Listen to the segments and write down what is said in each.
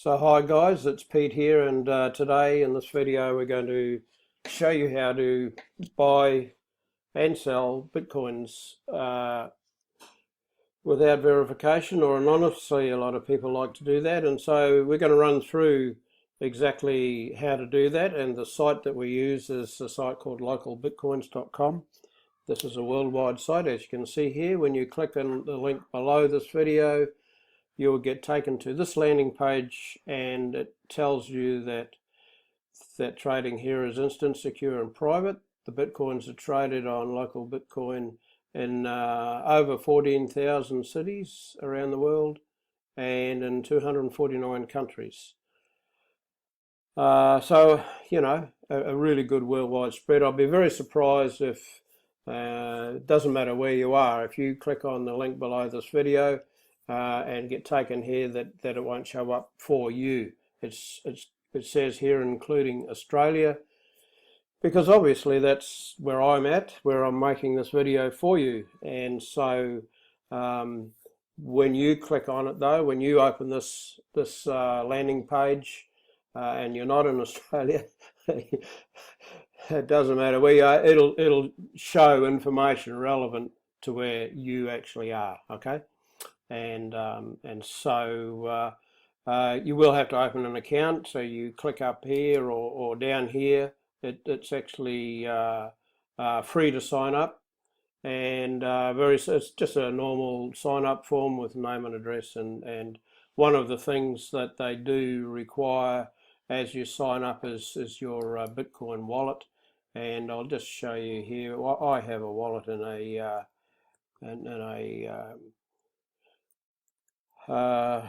So hi guys, it's Pete here, and today in this video we're going to show you how to buy and sell Bitcoins without verification or anonymously. A lot of people like to do that, and so we're going to run through exactly how to do that. And the site that we use is a site called localbitcoins.com. This is a worldwide site, as you can see here. When you click on the link below this video, you will get taken to this landing page, and it tells you that trading here is instant, secure and private. The Bitcoins are traded on local Bitcoin in over 14,000 cities around the world and in 249 countries. So, you know, a really good worldwide spread. I'll be very surprised if, it doesn't matter where you are, if you click on the link below this video and get taken here, that it won't show up for you. It says here including Australia, because obviously that's where I'm at, where I'm making this video for you. And so when you click on it though, when you open this landing page and you're not in Australia, it doesn't matter where you are, it'll show information relevant to where you actually are, okay? And so you will have to open an account. So you click up here or down here. It's actually free to sign up, and it's just a normal sign up form with name and address. And one of the things that they do require as you sign up is your Bitcoin wallet. And I'll just show you here. I have a wallet in a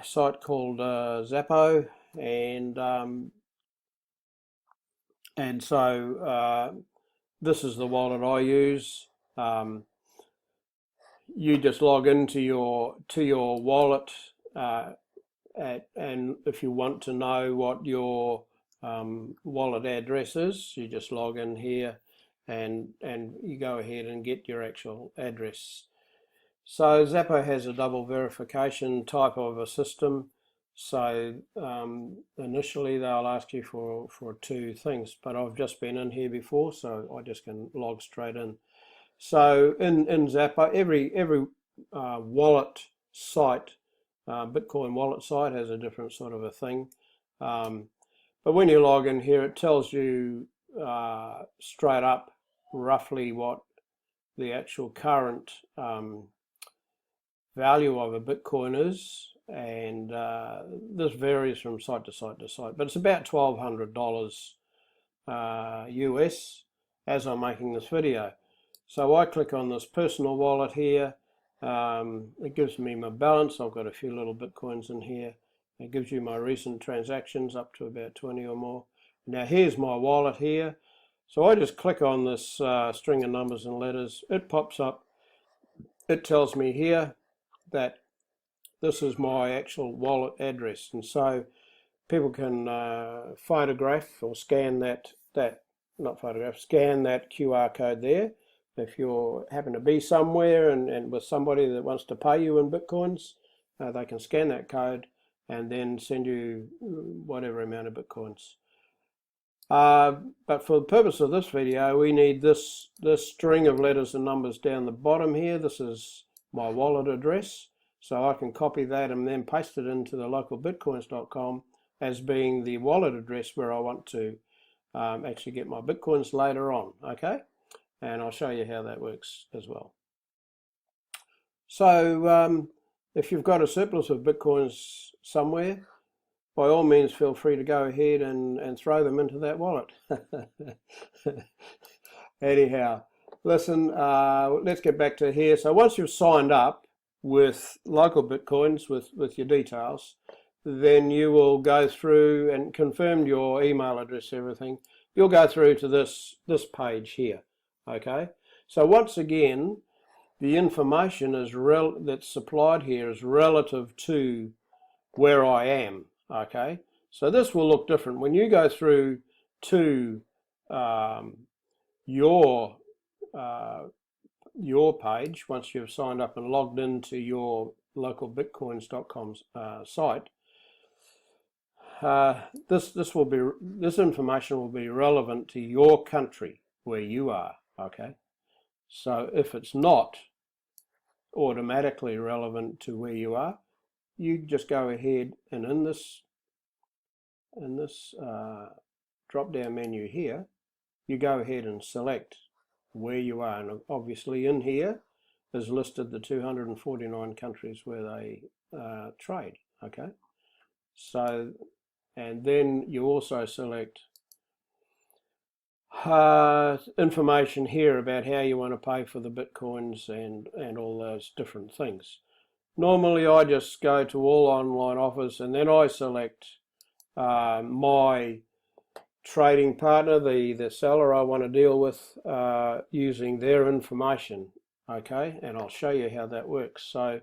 site called Zappo, and so this is the wallet I use. You just log into your wallet, and if you want to know what your wallet address is, you just log in here, and you go ahead and get your actual address. So Zappo has a double verification type of a system. So initially they'll ask you for two things, but I've just been in here before, so I just can log straight in. So in Zappo, every wallet site, Bitcoin wallet site, has a different sort of a thing. But when you log in here, it tells you straight up roughly what the actual current value of a Bitcoin is, and this varies from site to site to site, but it's about $1,200 US as I'm making this video. So I click on this personal wallet here. It gives me my balance. I've got a few little Bitcoins in here. It gives you my recent transactions up to about 20 or more. Now here's my wallet here. So I just click on this string of numbers and letters. It pops up. It tells me here that this is my actual wallet address, and so people can photograph or scan scan that QR code there. If you happen to be somewhere and with somebody that wants to pay you in Bitcoins, they can scan that code and then send you whatever amount of Bitcoins. But for the purpose of this video, we need this string of letters and numbers down the bottom here. This is my wallet address, so I can copy that and then paste it into the localbitcoins.com as being the wallet address where I want to actually get my Bitcoins later on, okay? And I'll show you how that works as well. So if you've got a surplus of Bitcoins somewhere, by all means feel free to go ahead and throw them into that wallet. Anyhow, listen, let's get back to here. So once you've signed up with local Bitcoins with your details, then you will go through and confirm your email address, everything. You'll go through to this page here, okay? So once again, the information that's supplied here is relative to where I am, okay? So this will look different. When you go through to your page, once you've signed up and logged into your localbitcoins.com site, this information will be relevant to your country where you are. Okay, so if it's not automatically relevant to where you are, you just go ahead and in this drop down menu here, you go ahead and select where you are, and obviously in here is listed the 249 countries where they trade. Okay, so, and then you also select information here about how you want to pay for the bitcoins and all those different things. Normally I just go to all online offers and then I select my trading partner, the seller I want to deal with, using their information. Okay, and I'll show you how that works. So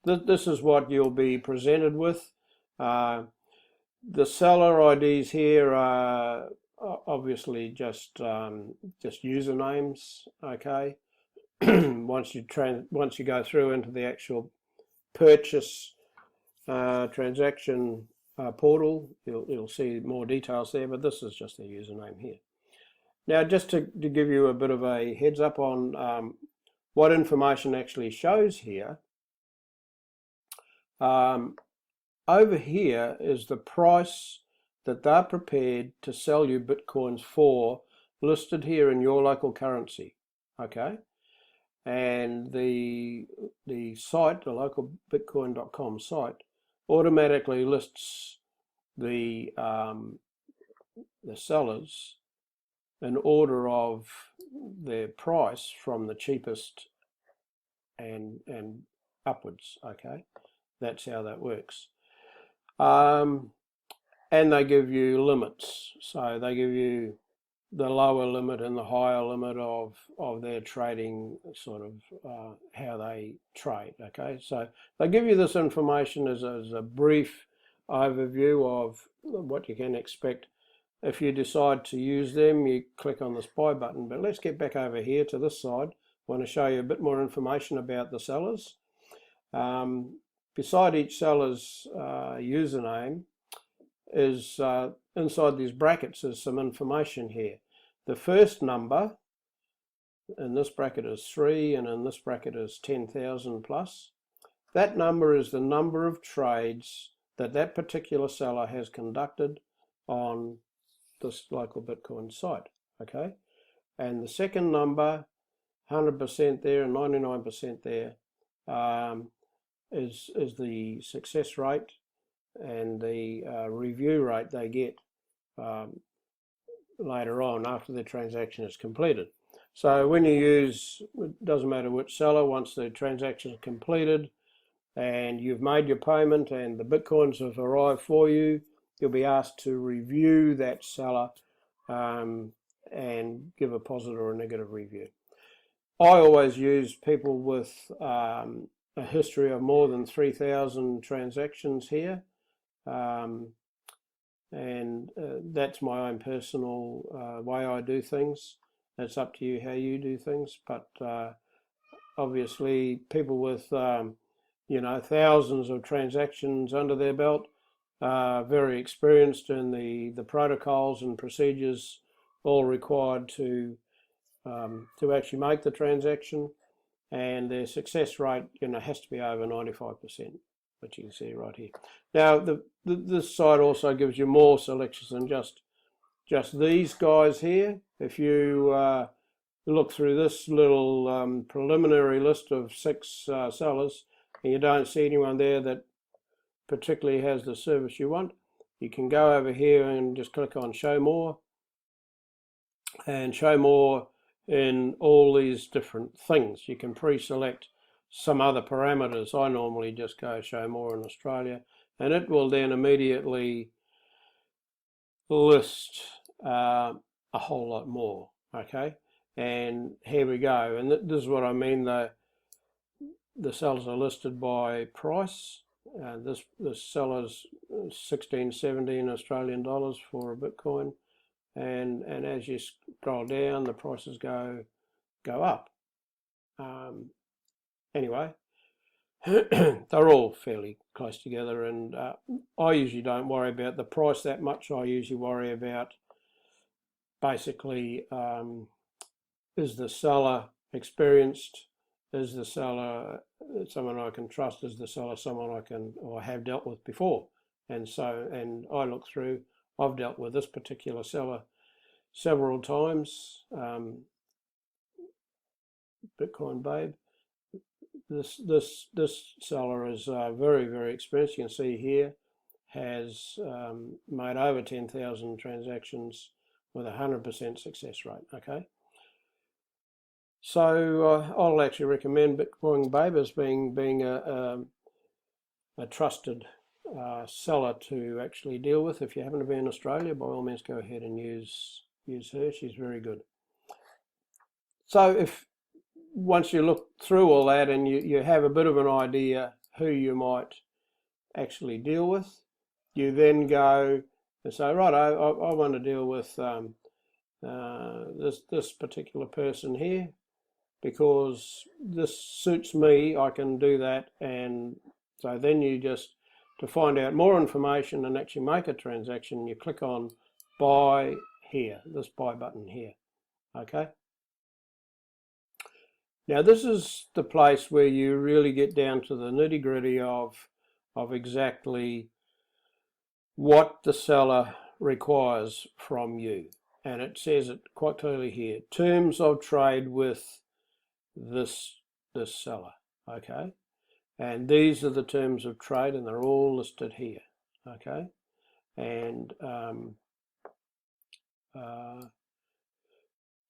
this is what you'll be presented with. The seller IDs here are obviously just usernames. Okay, once you go through into the actual purchase transaction portal, you'll see more details there, but this is just the username here. Now, just to give you a bit of a heads up on what information actually shows here, over here is the price that they're prepared to sell you bitcoins for, listed here in your local currency. Okay, and the site, the local bitcoin.com site, automatically lists the sellers in order of their price from the cheapest and upwards. Okay, that's how that works. And they give you limits, so they give you the lower limit and the higher limit of their trading, sort of how they trade. Okay, so they give you this information as a brief overview of what you can expect. If you decide to use them, you click on this buy button. But let's get back over here to this side. I want to show you a bit more information about the sellers. Beside each seller's username is inside these brackets is some information here. The first number in this bracket is 3 and in this bracket is 10,000 plus. That number is the number of trades that particular seller has conducted on this local Bitcoin site. Okay, and the second number, 100% there and 99% there, is the success rate and the review rate they get later on after the transaction is completed. So when you use, it doesn't matter which seller, once the transaction is completed and you've made your payment and the bitcoins have arrived for you, you'll be asked to review that seller and give a positive or a negative review. I always use people with a history of more than 3,000 transactions here. That's my own personal way I do things. It's up to you how you do things, but obviously people with thousands of transactions under their belt are very experienced in the protocols and procedures all required to actually make the transaction, and their success rate has to be over 95%, which you can see right here. Now this site also gives you more selections than just these guys here. If you look through this little preliminary list of 6 sellers and you don't see anyone there that particularly has the service you want, you can go over here and just click on show more, and show more in all these different things. You can pre-select some other parameters. I normally just go show more in Australia, and it will then immediately list a whole lot more. Okay, and here we go, and this is what I mean. The sellers are listed by price. This seller's 16.17 Australian dollars for a Bitcoin, and as you scroll down, the prices go up. Anyway, they're all fairly close together, and I usually don't worry about the price that much. I usually worry about basically, is the seller experienced? Is the seller someone I can trust? Is the seller someone I can or have dealt with before? And I look through, I've dealt with this particular seller several times, Bitcoin Babe. This seller is very, very experienced. You can see here, has made over 10,000 transactions with 100% success rate, okay? So I'll actually recommend Bitcoin Babe as being a trusted seller to actually deal with. If you happen to be in Australia, by all means go ahead and use her. She's very good. So once you look through all that and you have a bit of an idea who you might actually deal with, you then go and say, right, I want to deal with this particular person here because this suits me, I can do that. And so then you just, to find out more information and actually make a transaction, you click on buy here, this buy button here, okay? Now this is the place where you really get down to the nitty-gritty of exactly what the seller requires from you. And it says it quite clearly here, terms of trade with this seller, okay? And these are the terms of trade, and they're all listed here, okay? And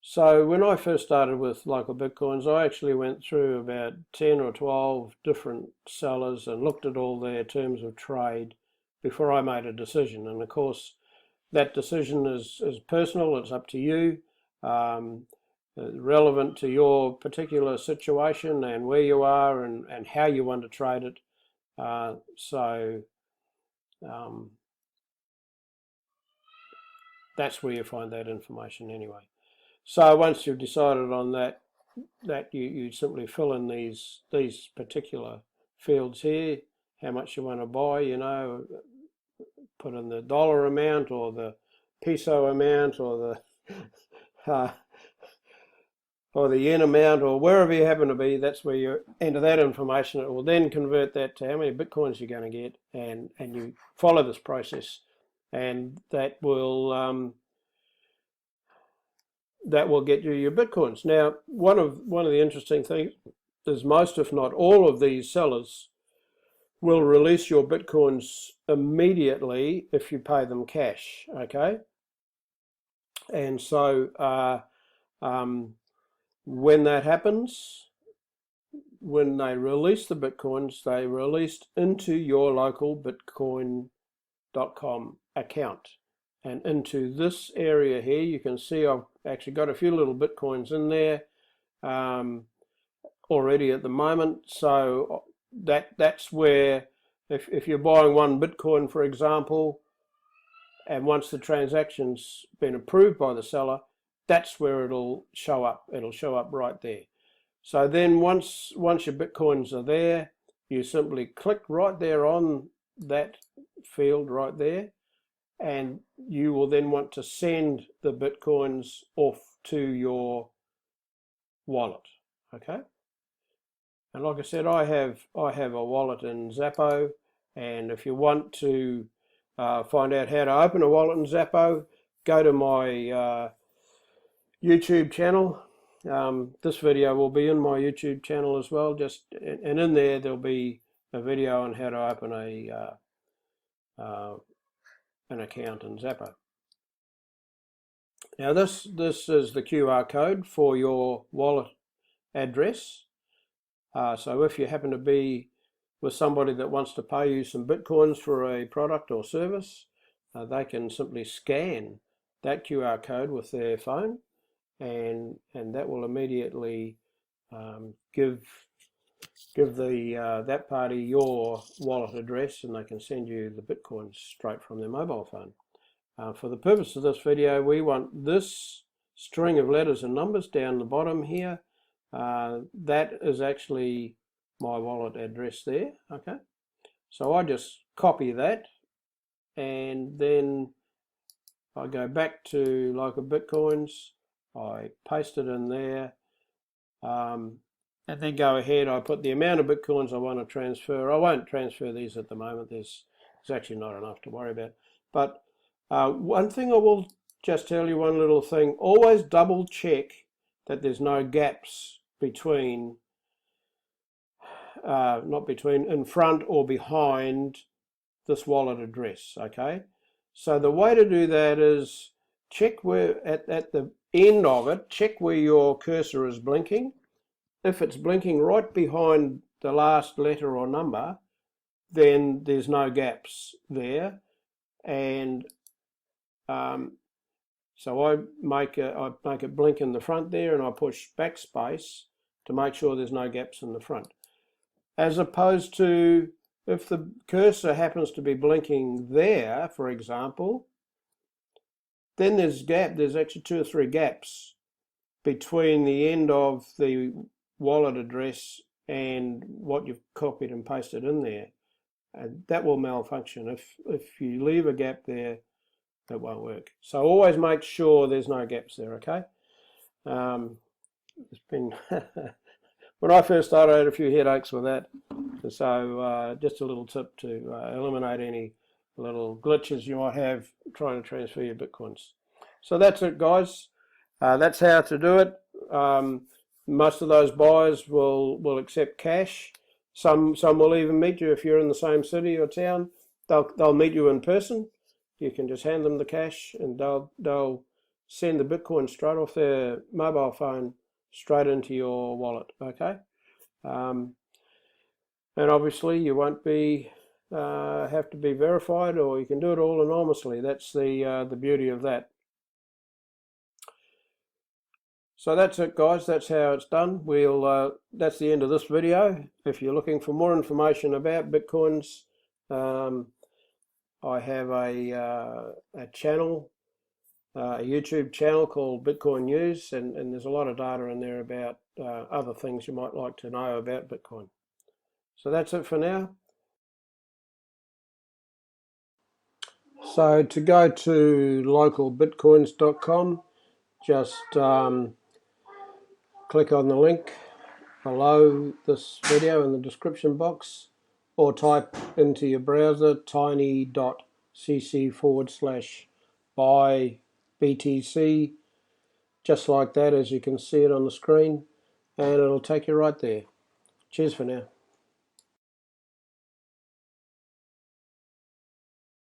so when I first started with local Bitcoins, I actually went through about 10 or 12 different sellers and looked at all their terms of trade before I made a decision. And of course, that decision is personal, it's up to you, relevant to your particular situation and where you are and how you want to trade it. That's where you find that information anyway. So once you've decided on that you simply fill in these particular fields here, how much you want to buy, you know, put in the dollar amount or the peso amount or the yen amount or wherever you happen to be. That's where you enter that information. It will then convert that to how many Bitcoins you're going to get, and you follow this process, and that will get you your Bitcoins. Now, one of the interesting things is most, if not all, of these sellers will release your Bitcoins immediately if you pay them cash, okay? And so when that happens, when they release the Bitcoins, they released into your local Bitcoin.com account. And into this area here, you can see I've actually got a few little Bitcoins in there already at the moment. So that's where, if you're buying one Bitcoin, for example, and once the transaction's been approved by the seller, that's where it'll show up. It'll show up right there. So then once your Bitcoins are there, you simply click right there on that field right there, and you will then want to send the Bitcoins off to your wallet, okay? And like I said, I have a wallet in Zappo, and if you want to find out how to open a wallet in Zappo, go to my YouTube channel. This video will be in my YouTube channel as well. And in there there'll be a video on how to open an account in Zappo. Now this is the QR code for your wallet address. So if you happen to be with somebody that wants to pay you some Bitcoins for a product or service, they can simply scan that QR code with their phone, and that will immediately give that party your wallet address, and they can send you the Bitcoins straight from their mobile phone. For the purpose of this video, we want this string of letters and numbers down the bottom here. That is actually my wallet address there. Okay, so I just copy that, and then I go back to local Bitcoins, I paste it in there, and then go ahead, I put the amount of Bitcoins I want to transfer. I won't transfer these at the moment, there's actually not enough to worry about. But one thing I will just tell you, one little thing, always double check that there's no gaps between, not between, in front or behind this wallet address, okay? So the way to do that is check where, at the end of it, check where your cursor is blinking. If it's blinking right behind the last letter or number, then there's no gaps there. And so I make it blink in the front there, and I push backspace to make sure there's no gaps in the front. As opposed to if the cursor happens to be blinking there, for example, then there's actually 2 or 3 gaps between the end of the wallet address and what you've copied and pasted in there. And that will malfunction. If you leave a gap there, that won't work. So always make sure there's no gaps there, okay? It's been when I first started, I had a few headaches with that. So just a little tip to eliminate any little glitches you might have trying to transfer your Bitcoins. So that's it, guys. That's how to do it. Most of those buyers will accept cash. Some will even meet you if you're in the same city or town. They'll meet you in person. You can just hand them the cash, and they'll send the Bitcoin straight off their mobile phone straight into your wallet. Okay, and obviously you won't be have to be verified, or you can do it all anonymously. That's the beauty of that. So that's it, guys. That's how it's done. That's the end of this video. If you're looking for more information about Bitcoins, I have a channel, a YouTube channel called Bitcoin News, and there's a lot of data in there about other things you might like to know about Bitcoin. So that's it for now. So to go to localbitcoins.com, just click on the link below this video in the description box, or type into your browser tiny.cc/buy BTC, just like that, as you can see it on the screen, and it'll take you right there. Cheers for now.